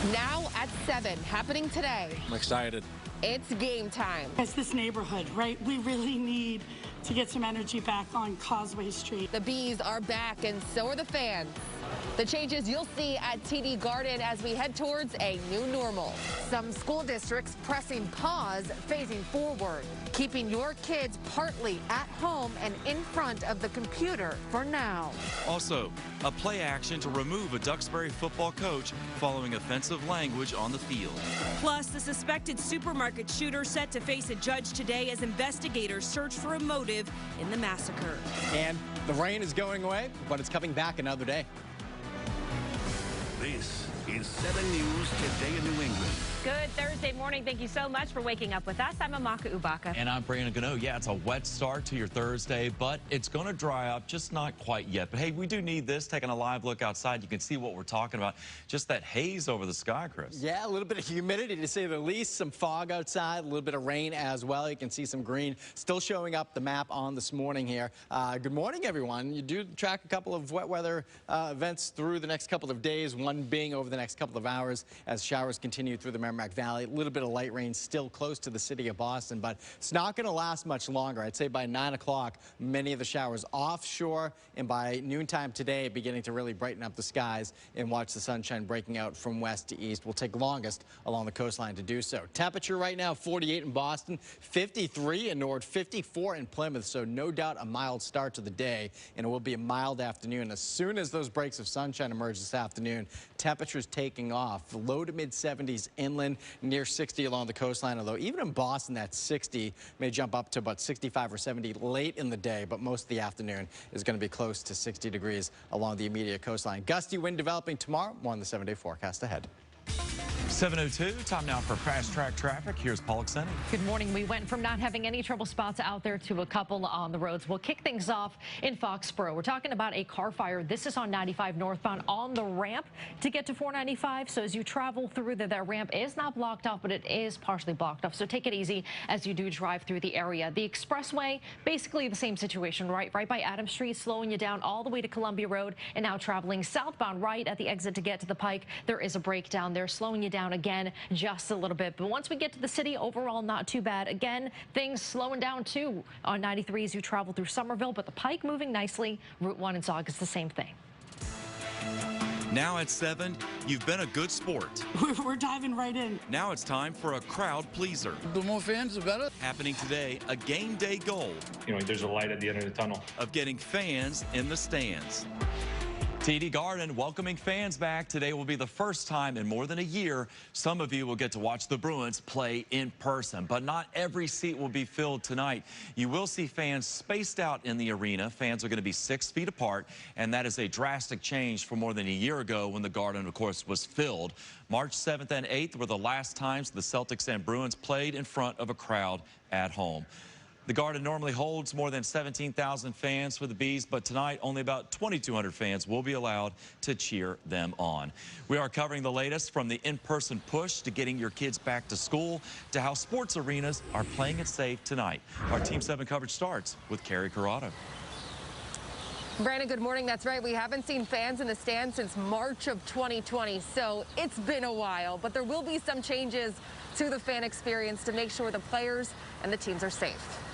Now at 7, happening today. I'm excited. It's game time. It's this neighborhood, right? We really need to get some energy back on Causeway Street. The bees are back, and so are the fans. The changes you'll see at TD Garden as we head towards a new normal. Some school districts pressing pause, phasing forward, keeping your kids partly at home and in front of the computer for now. Also, a play action to remove a Duxbury football coach following offensive language on the field. Plus, the suspected supermarket shooter set to face a judge today as investigators search for a motive in the massacre. And the rain is going away, but it's coming back another day. This is 7 News Today in New England. Good Thursday morning. Thank you so much for waking up with us. I'm Amaka Ubaka. And I'm Brandon Gano. Yeah, it's a wet start to your Thursday, but it's going to dry up, just not quite yet. But hey, we do need this. Taking a live look outside, you can see what we're talking about. Just that haze over the sky, Chris. Yeah, a little bit of humidity to say the least. Some fog outside, a little bit of rain as well. You can see some green still showing up the map on this morning here. Good morning, everyone. You do track a couple of wet weather events through the next couple of days, one being over the next couple of hours as showers continue through the Merrimack Valley. A little bit of light rain still close to the city of Boston, but it's not going to last much longer. I'd say by 9 o'clock, many of the showers offshore, and by noontime today, beginning to really brighten up the skies and watch the sunshine breaking out from west to east. Will take longest along the coastline to do so. Temperature right now, 48 in Boston, 53 in Norwood, 54 in Plymouth, so no doubt a mild start to the day, and it will be a mild afternoon. As soon as those breaks of sunshine emerge this afternoon, temperatures taking off. Low to mid 70s inland, near 60 along the coastline, although even in Boston that 60 may jump up to about 65 or 70 late in the day, but most of the afternoon is going to be close to 60 degrees along the immediate coastline. Gusty wind developing tomorrow. More on the 7-day forecast ahead. 7:02, time now for fast track traffic. Here's Paul Exeni. Good morning. We went from not having any trouble spots out there to a couple on the roads. We'll kick things off in Foxborough. We're talking about a car fire. This is on 95 northbound on the ramp to get to 495. So as you travel through that ramp is not blocked off, but it is partially blocked off. So take it easy as you do drive through the area. The expressway, basically the same situation, right by Adams Street, slowing you down all the way to Columbia Road, and now traveling southbound right at the exit to get to the Pike. There is a breakdown there, slowing you down again just a little bit. But once we get to the city, overall not too bad. Again, things slowing down too on 93 as you travel through Somerville, but the Pike moving nicely. Route 1 in Saugus, the same thing. Now at 7, you've been a good sport. We're diving right in. Now it's time for a crowd pleaser. The more fans, the better. Happening today, a game day goal. You know, there's a light at the end of the tunnel. Of getting fans in the stands. TD Garden welcoming fans back. Today will be the first time in more than a year some of you will get to watch the Bruins play in person, but not every seat will be filled tonight. You will see fans spaced out in the arena. Fans are going to be 6 feet apart, and that is a drastic change from more than a year ago when the Garden, of course, was filled. March 7th and 8th were the last times the Celtics and Bruins played in front of a crowd at home. The Garden normally holds more than 17,000 fans for the Bees, but tonight only about 2,200 fans will be allowed to cheer them on. We are covering the latest from the in-person push to getting your kids back to school to how sports arenas are playing it safe tonight. Our Team 7 coverage starts with Carrie Corrado. Brandon, good morning. That's right. We haven't seen fans in the stands since March of 2020, so it's been a while. But there will be some changes to the fan experience to make sure the players and the teams are safe.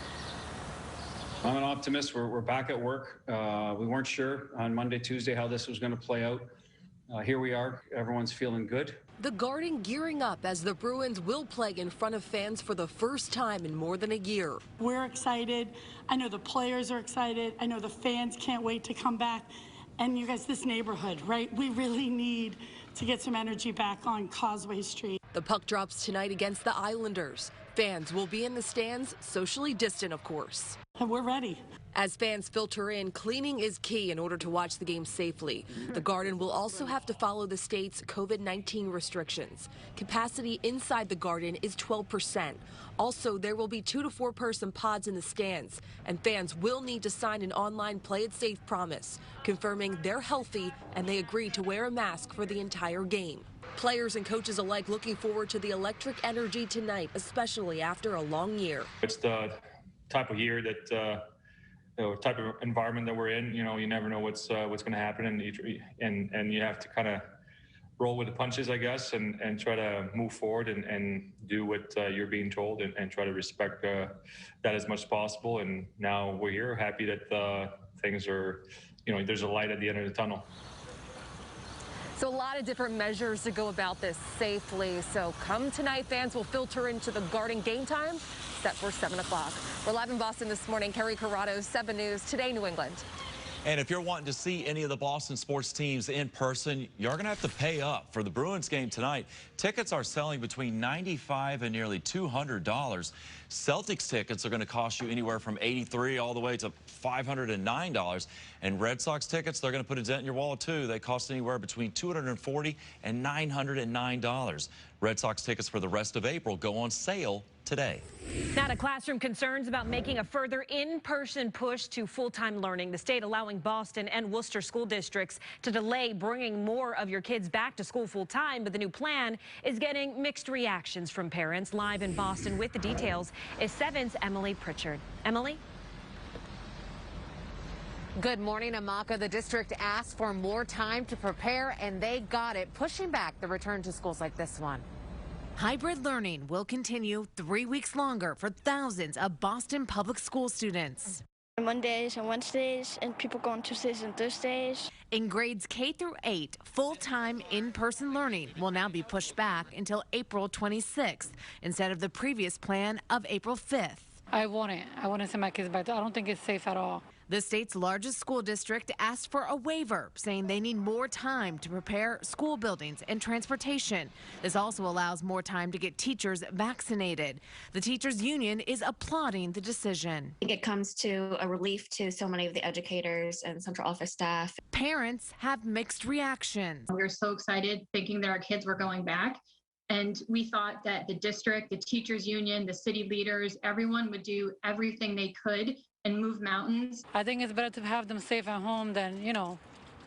I'm an optimist. We're back at work. We weren't sure on Monday, Tuesday how this was going to play out. Here we are. Everyone's feeling good. The Garden gearing up as the Bruins will play in front of fans for the first time in more than a year. We're excited. I know the players are excited. I know the fans can't wait to come back. And you guys, this neighborhood, right? We really need to get some energy back on Causeway Street. The puck drops tonight against the Islanders. Fans will be in the stands, socially distant, of course. And we're ready. As fans filter in, cleaning is key in order to watch the game safely. The Garden will also have to follow the state's COVID-19 restrictions. Capacity inside the Garden is 12%. Also, there will be 2 to 4 person pods in the stands, and fans will need to sign an online Play It Safe promise, confirming they're healthy and they agree to wear a mask for the entire game. Players and coaches alike looking forward to the electric energy tonight, especially after a long year. It's the type of year that the type of environment that we're in. You know, you never know what's going to happen, and you have to kind of roll with the punches, I guess, and try to move forward and do what you're being told and try to respect that as much as possible. And now we're here, happy that things are, there's a light at the end of the tunnel. So a lot of different measures to go about this safely. So come tonight, fans will filter into the Garden game time set for 7 o'clock. We're live in Boston this morning. Carrie Corrado, 7 News, Today New England. And if you're wanting to see any of the Boston sports teams in person, you're going to have to pay up for the Bruins game tonight. Tickets are selling between $95 and nearly $200. Celtics tickets are going to cost you anywhere from $83 all the way to $509. And Red Sox tickets, they're going to put a dent in your wallet too. They cost anywhere between $240 and $909. Red Sox tickets for the rest of April go on sale today. Now to classroom concerns about making a further in-person push to full-time learning. The state allowing Boston and Worcester school districts to delay bringing more of your kids back to school full-time, but the new plan is getting mixed reactions from parents. Live in Boston with the details is 7's Emily Pritchard. Emily? Good morning, Amaka. The district asked for more time to prepare, and they got it, pushing back the return to schools like this one. Hybrid learning will continue 3 weeks longer for thousands of Boston public school students. Mondays and Wednesdays, and people go on Tuesdays and Thursdays. In grades K through 8, full-time in-person learning will now be pushed back until April 26th instead of the previous plan of April 5th. I wouldn't send my kids back. I don't think it's safe at all. The state's largest school district asked for a waiver, saying they need more time to prepare school buildings and transportation. This also allows more time to get teachers vaccinated. The teachers union is applauding the decision. I think it comes to a relief to so many of the educators and central office staff. Parents have mixed reactions. We were so excited thinking that our kids were going back. And we thought that the district, the teachers union, the city leaders, everyone would do everything they could and move mountains. I think it's better to have them safe at home than,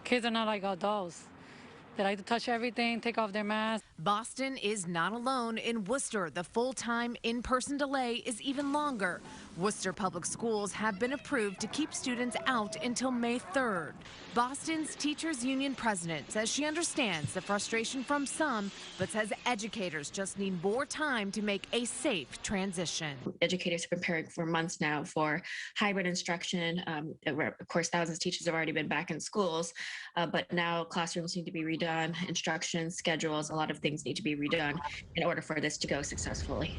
kids are not like adults. They like to touch everything, take off their masks. Boston is not alone. In Worcester, the full-time in-person delay is even longer. Worcester Public Schools have been approved to keep students out until May 3rd. Boston's Teachers Union president says she understands the frustration from some, but says educators just need more time to make a safe transition. Educators are preparing for months now for hybrid instruction. Of course, thousands of teachers have already been back in schools, but now classrooms need to be redone, instructions, schedules, a lot of things need to be redone in order for this to go successfully.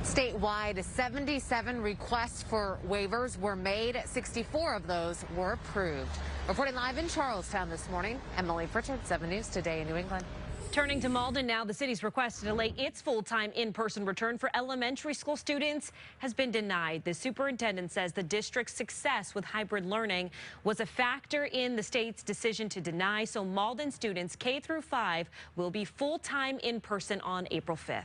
Statewide, 77 requests for waivers were made. 64 of those were approved. Reporting live in Charlestown this morning, Emily Pritchard, 7 News Today in New England. Turning to Malden now, the city's request to delay its full-time in-person return for elementary school students has been denied. The superintendent says the district's success with hybrid learning was a factor in the state's decision to deny, so Malden students K through 5 will be full-time in-person on April 5th.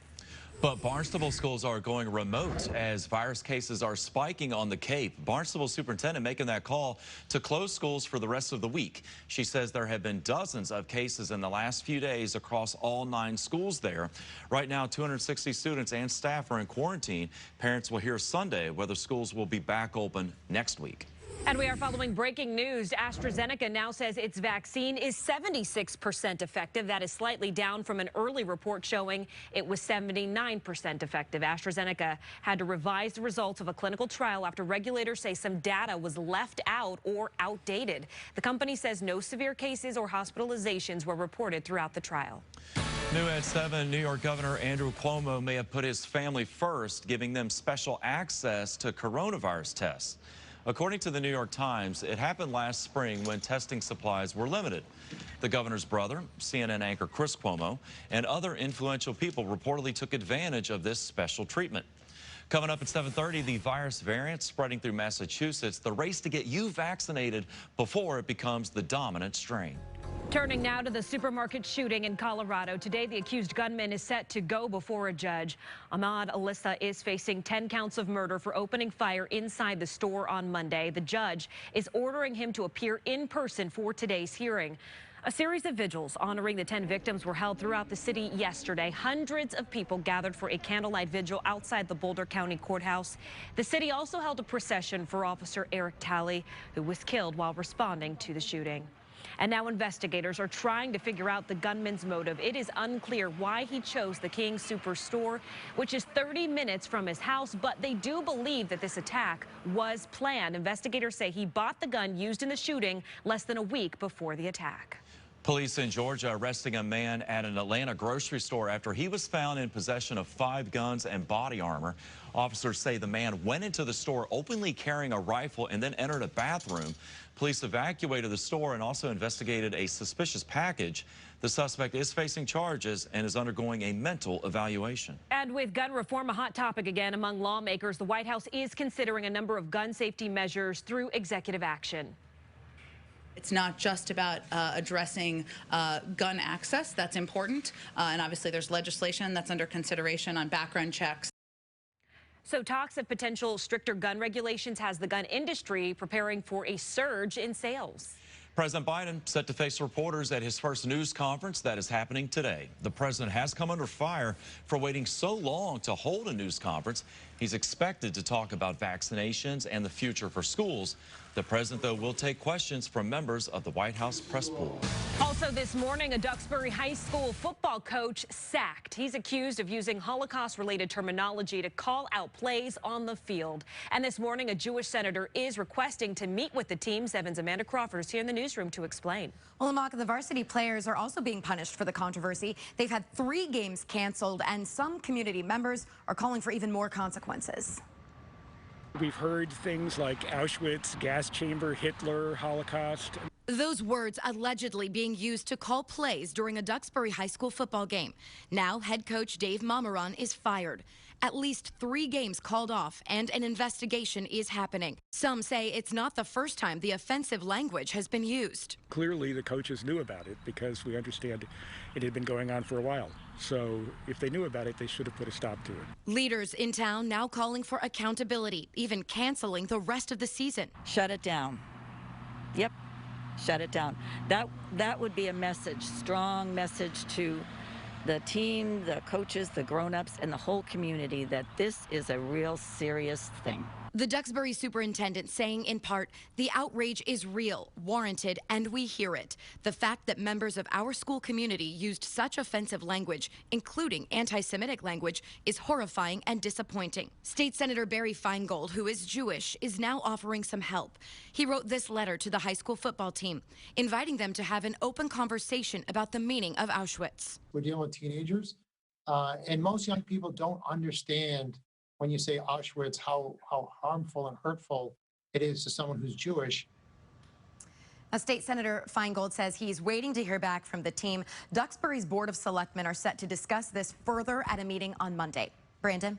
But Barnstable schools are going remote as virus cases are spiking on the Cape. Barnstable superintendent making that call to close schools for the rest of the week. She says there have been dozens of cases in the last few days across all 9 schools there. Right now, 260 students and staff are in quarantine. Parents will hear Sunday whether schools will be back open next week. And we are following breaking news. AstraZeneca now says its vaccine is 76% effective. That is slightly down from an early report showing it was 79% effective. AstraZeneca had to revise the results of a clinical trial after regulators say some data was left out or outdated. The company says no severe cases or hospitalizations were reported throughout the trial. New at 7, New York Governor Andrew Cuomo may have put his family first, giving them special access to coronavirus tests. According to the New York Times, it happened last spring when testing supplies were limited. The governor's brother, CNN anchor Chris Cuomo, and other influential people reportedly took advantage of this special treatment. Coming up at 7:30, the virus variant spreading through Massachusetts, the race to get you vaccinated before it becomes the dominant strain. Turning now to the supermarket shooting in Colorado. Today, the accused gunman is set to go before a judge. Ahmad Alissa is facing 10 counts of murder for opening fire inside the store on Monday. The judge is ordering him to appear in person for today's hearing. A series of vigils honoring the 10 victims were held throughout the city yesterday. Hundreds of people gathered for a candlelight vigil outside the Boulder County Courthouse. The city also held a procession for Officer Eric Talley, who was killed while responding to the shooting. And now investigators are trying to figure out the gunman's motive. It is unclear why he chose the King Superstore, which is 30 minutes from his house, but they do believe that this attack was planned. Investigators say he bought the gun used in the shooting less than a week before the attack. Police in Georgia arresting a man at an Atlanta grocery store after he was found in possession of 5 guns and body armor. Officers say the man went into the store openly carrying a rifle and then entered a bathroom. Police evacuated the store and also investigated a suspicious package. The suspect is facing charges and is undergoing a mental evaluation. And with gun reform a hot topic again among lawmakers, the White House is considering a number of gun safety measures through executive action. It's not just about addressing gun access. That's important. And obviously there's legislation that's under consideration on background checks. So talks of potential stricter gun regulations has the gun industry preparing for a surge in sales. President Biden set to face reporters at his first news conference that is happening today. The president has come under fire for waiting so long to hold a news conference. He's expected to talk about vaccinations and the future for schools. The president, though, will take questions from members of the White House press pool. Also this morning, a Duxbury High School football coach sacked. He's accused of using Holocaust-related terminology to call out plays on the field. And this morning, a Jewish senator is requesting to meet with the team. 7's Amanda Crawford is here in the newsroom to explain. Well, Amaka, the varsity players are also being punished for the controversy. They've had 3 games canceled, and some community members are calling for even more consequences. We've heard things like Auschwitz, gas chamber, Hitler, Holocaust. Those words allegedly being used to call plays during a Duxbury High School football game. Now, head coach Dave Mamaron is fired. At least 3 games called off, and an investigation is happening. Some say it's not the first time the offensive language has been used. Clearly, the coaches knew about it because we understand it had been going on for a while. So if they knew about it, they should have put a stop to it. Leaders in town now calling for accountability, even canceling the rest of the season. Shut it down. Yep, shut it down. That would be a message, strong message to the team, the coaches, the grown-ups, and the whole community that this is a real serious thing. The Duxbury superintendent saying, in part, the outrage is real, warranted, and we hear it. The fact that members of our school community used such offensive language, including anti-Semitic language, is horrifying and disappointing. State Senator Barry Feingold, who is Jewish, is now offering some help. He wrote this letter to the high school football team, inviting them to have an open conversation about the meaning of Auschwitz. We're dealing with teenagers, and most young people don't understand when you say Auschwitz, how harmful and hurtful it is to someone who's Jewish. State Senator Feingold says he's waiting to hear back from the team. Duxbury's Board of Selectmen are set to discuss this further at a meeting on Monday. Brandon?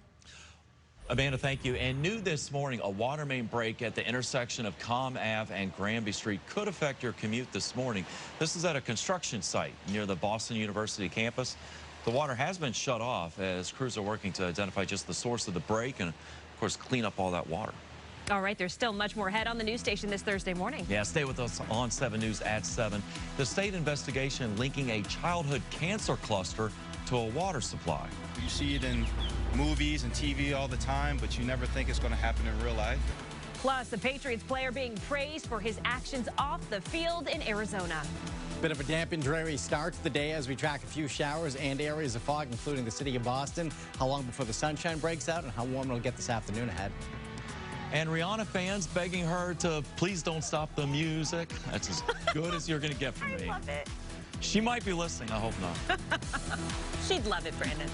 Amanda, thank you. And new this morning, a water main break at the intersection of Comm Ave and Granby Street could affect your commute this morning. This is at a construction site near the Boston University campus. The water has been shut off as crews are working to identify just the source of the break and, of course, clean up all that water. All right, there's still much more ahead on the news station this Thursday morning. Yeah, stay with us on 7 News at 7. The state investigation linking a childhood cancer cluster to a water supply. You see it in movies and TV all the time, but you never think it's going to happen in real life. Plus, the Patriots player being praised for his actions off the field in Arizona. Bit of a damp and dreary start to the day as we track a few showers and areas of fog, including the city of Boston. How long before the sunshine breaks out and how warm it'll get this afternoon ahead. And Rihanna fans begging her to please don't stop the music. That's as good as you're going to get from me. I love it. She might be listening. I hope not. She'd love it, Brandon.